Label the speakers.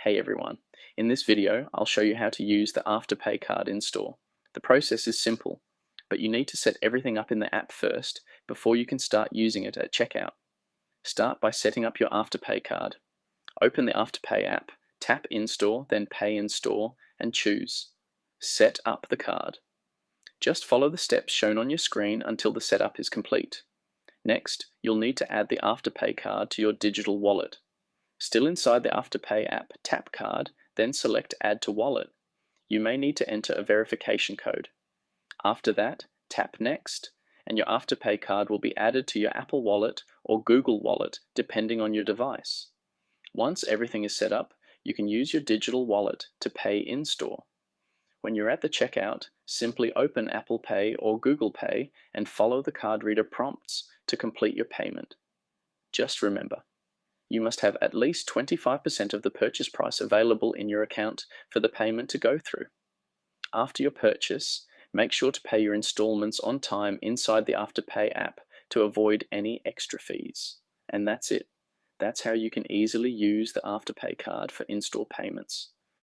Speaker 1: Hey everyone, in this video I'll show you how to use the Afterpay card in store. The process is simple, but you need to set everything up in the app first before you can start using it at checkout. Start by setting up your Afterpay card. Open the Afterpay app, tap in store, then pay in store, and choose Set up the card. Just follow the steps shown on your screen until the setup is complete. Next, you'll need to add the Afterpay card to your digital wallet. Still inside the Afterpay app, tap Card, then select Add to Wallet. You may need to enter a verification code. After that, tap Next, and your Afterpay card will be added to your Apple Wallet or Google Wallet, depending on your device. Once everything is set up, you can use your digital wallet to pay in-store. When you're at the checkout, simply open Apple Pay or Google Pay and follow the card reader prompts to complete your payment. Just remember, you must have at least 25% of the purchase price available in your account for the payment to go through. After your purchase, make sure to pay your installments on time inside the Afterpay app to avoid any extra fees. And that's it. That's how you can easily use the Afterpay card for in-store payments.